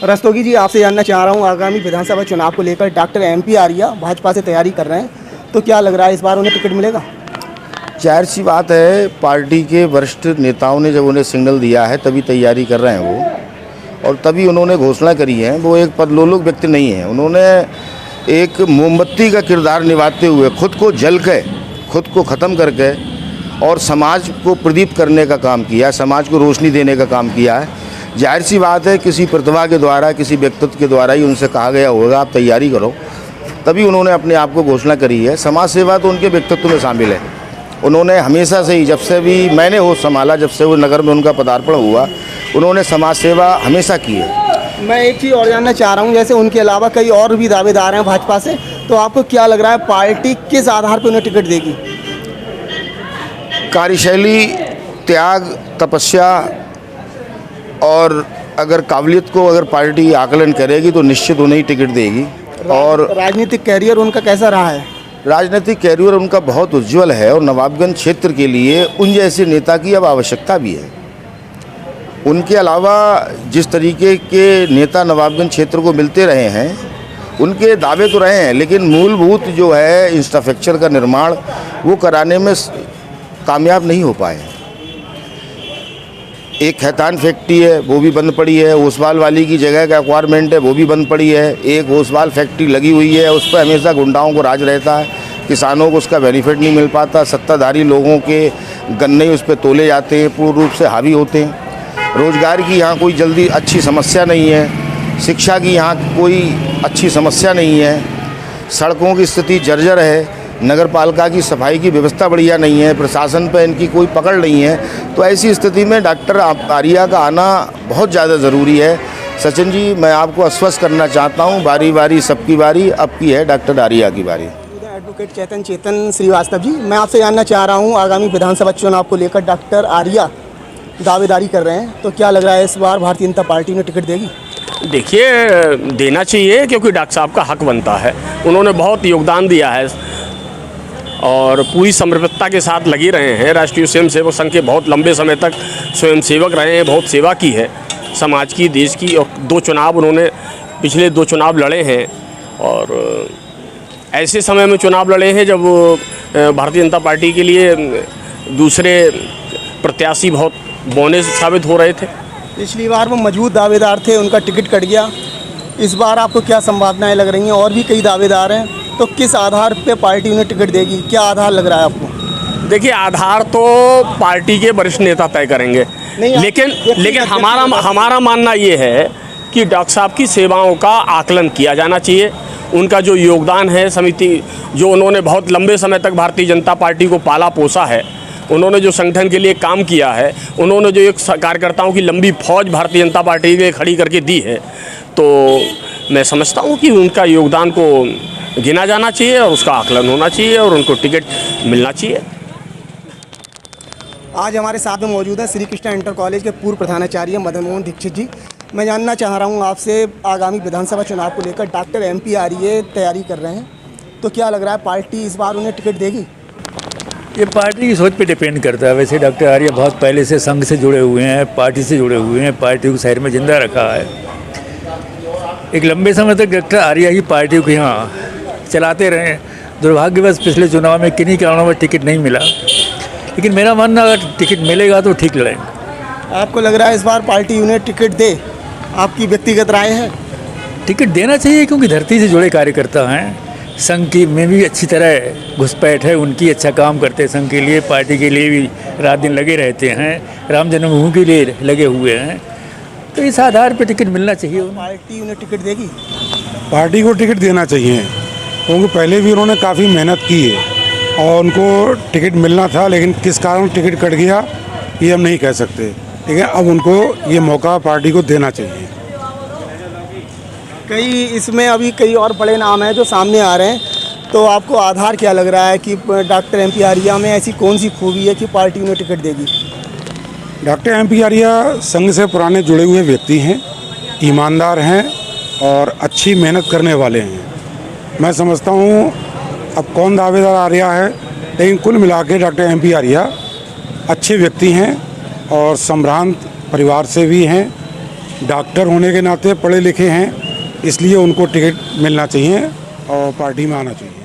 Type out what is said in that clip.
रस्तोगी जी, आपसे जानना चाह रहा हूँ, आगामी विधानसभा चुनाव को लेकर डॉक्टर MP आर्या भाजपा से तैयारी कर रहे हैं, तो क्या लग रहा है इस बार उन्हें टिकट मिलेगा? जाहिर सी बात है, पार्टी के वरिष्ठ नेताओं ने जब उन्हें सिग्नल दिया है तभी तैयारी कर रहे हैं वो, और तभी उन्होंने घोषणा करी है। वो एक पदलोलुप व्यक्ति नहीं है। उन्होंने एक मोमबत्ती का किरदार निभाते हुए खुद को जल के, खुद को ख़त्म करके और समाज को प्रदीप्त करने का काम किया, समाज को रोशनी देने का काम किया है। जाहिर सी बात है, किसी प्रतिभा के द्वारा, किसी व्यक्तित्व के द्वारा ही उनसे कहा गया होगा आप तैयारी करो, तभी उन्होंने अपने आप को घोषणा करी है। समाज सेवा तो उनके व्यक्तित्व में शामिल है। उन्होंने हमेशा से ही, जब से भी मैंने होश संभाला, जब से वो नगर में उनका पदार्पण हुआ, उन्होंने समाज सेवा हमेशा की है। मैं एक चीज़ और जानना चाह रहा हूँ, जैसे उनके अलावा कई और भी दावेदार हैं भाजपा से, तो आपको क्या लग रहा है पार्टी किस आधार पर उन्हें टिकट देगी? कार्यशैली, त्याग, तपस्या और अगर काबिलियत को अगर पार्टी आकलन करेगी तो निश्चित उन्हें ही टिकट देगी। और राजनीतिक कैरियर उनका कैसा रहा है? राजनीतिक कैरियर उनका बहुत उज्जवल है और नवाबगंज क्षेत्र के लिए उन जैसे नेता की अब आवश्यकता भी है। उनके अलावा जिस तरीके के नेता नवाबगंज क्षेत्र को मिलते रहे हैं, उनके दावे तो रहे हैं, लेकिन मूलभूत जो है इंफ्रास्ट्रक्चर का निर्माण वो कराने में कामयाब नहीं हो पाए। एक खैतान फैक्ट्री है, वो भी बंद पड़ी है। ओसवाल वाली की जगह का एक्वायरमेंट है, वो भी बंद पड़ी है। एक ओसवाल फैक्ट्री लगी हुई है, उस पर हमेशा गुंडाओं को राज रहता है, किसानों को उसका बेनिफिट नहीं मिल पाता। सत्ताधारी लोगों के गन्ने उस पर तोले जाते हैं, पूर्ण रूप से हावी होते हैं। रोजगार की यहाँ कोई जल्दी अच्छी समस्या नहीं है, शिक्षा की यहाँ कोई अच्छी समस्या नहीं है, सड़कों की स्थिति जर्जर है, नगर पालिका की सफाई की व्यवस्था बढ़िया नहीं है, प्रशासन पर इनकी कोई पकड़ नहीं है। तो ऐसी स्थिति में डॉक्टर आर्या का आना बहुत ज़्यादा ज़रूरी है। सचिन जी, मैं आपको आश्वस्त करना चाहता हूँ, बारी बारी सबकी बारी, अब की है डॉक्टर आर्या की बारी। एडवोकेट चेतन श्रीवास्तव जी, मैं आपसे जानना चाह रहा हूँ, आगामी विधानसभा चुनाव को लेकर डॉक्टर आर्या दावेदारी कर रहे हैं, तो क्या लग रहा है इस बार भारतीय जनता पार्टी ने टिकट देगी? देखिए, देना चाहिए, क्योंकि डॉक्टर साहब का हक बनता है। उन्होंने बहुत योगदान दिया है और पूरी समर्पितता के साथ लगे रहे हैं। राष्ट्रीय स्वयंसेवक संघ के बहुत लंबे समय तक स्वयंसेवक रहे हैं, बहुत सेवा की है समाज की, देश की। और 2 चुनाव उन्होंने, पिछले 2 चुनाव लड़े हैं, और ऐसे समय में चुनाव लड़े हैं जब भारतीय जनता पार्टी के लिए दूसरे प्रत्याशी बहुत बौने साबित हो रहे थे। पिछली बार वो मजबूत दावेदार थे, उनका टिकट कट गया। इस बार आपको क्या संभावनाएं लग रही हैं? और भी कई दावेदार हैं, तो किस आधार पे पार्टी उन्हें टिकट देगी? क्या आधार लग रहा है आपको? देखिए, आधार तो पार्टी के वरिष्ठ नेता तय करेंगे, लेकिन हमारा मानना ये है कि डॉक्टर साहब की सेवाओं का आकलन किया जाना चाहिए। उनका जो योगदान है, समिति जो उन्होंने बहुत लंबे समय तक भारतीय जनता पार्टी को पाला पोसा है, उन्होंने जो संगठन के लिए काम किया है, उन्होंने जो एक कार्यकर्ताओं की लंबी फौज भारतीय जनता पार्टी के लिए खड़ी करके दी है, तो मैं समझता हूँ कि उनका योगदान को गिना जाना चाहिए और उसका आकलन होना चाहिए और उनको टिकट मिलना चाहिए। आज हमारे साथ में मौजूद हैं श्री कृष्णा इंटर कॉलेज के पूर्व प्रधानाचार्य मदन मोहन दीक्षित जी। मैं जानना चाह रहा हूं आपसे, आगामी विधानसभा चुनाव को लेकर डॉक्टर MP आर्या तैयारी कर रहे हैं, तो क्या लग रहा है पार्टी इस बार उन्हें टिकट देगी? ये पार्टी की सोच पे डिपेंड करता है। वैसे डॉक्टर आर्या बहुत पहले से संघ से जुड़े हुए हैं, पार्टी से जुड़े हुए हैं, पार्टी को शहर में जिंदा रखा है। एक लंबे समय तक डॉक्टर आर्या ही पार्टी को यहाँ चलाते रहे। दुर्भाग्यवश पिछले चुनाव में किन्हीं कारणों में टिकट नहीं मिला, लेकिन मेरा मानना अगर टिकट मिलेगा तो ठीक लड़ेंगे। आपको लग रहा है इस बार पार्टी उन्हें टिकट दे? आपकी व्यक्तिगत राय है? टिकट देना चाहिए, क्योंकि धरती से जुड़े कार्यकर्ता हैं। संघ की में भी अच्छी तरह घुसपैठ है उनकी, अच्छा काम करते हैं संघ के लिए, पार्टी के लिए भी रात दिन लगे रहते हैं, राम जन्मभूमि के लिए लगे हुए हैं। तो इस आधार पर टिकट मिलना चाहिए। पार्टी उन्हें टिकट देगी? पार्टी को टिकट देना चाहिए, क्योंकि पहले भी उन्होंने काफ़ी मेहनत की है और उनको टिकट मिलना था, लेकिन किस कारण टिकट कट गया ये हम नहीं कह सकते। लेकिन अब उनको ये मौका पार्टी को देना चाहिए। इसमें अभी कई और बड़े नाम हैं जो सामने आ रहे हैं, तो आपको आधार क्या लग रहा है कि डॉक्टर MP आर्या में ऐसी कौन सी खूबी है कि पार्टी उन्हें टिकट देगी? डॉक्टर MP आर्या संघ से पुराने जुड़े हुए व्यक्ति हैं, ईमानदार हैं और अच्छी मेहनत करने वाले हैं। मैं समझता हूँ अब कौन दावेदार आर्या है, लेकिन कुल मिला के डॉक्टर MP आर्या अच्छे व्यक्ति हैं और संभ्रांत परिवार से भी हैं डॉक्टर होने के नाते पढ़े लिखे हैं, इसलिए उनको टिकट मिलना चाहिए और पार्टी में आना चाहिए।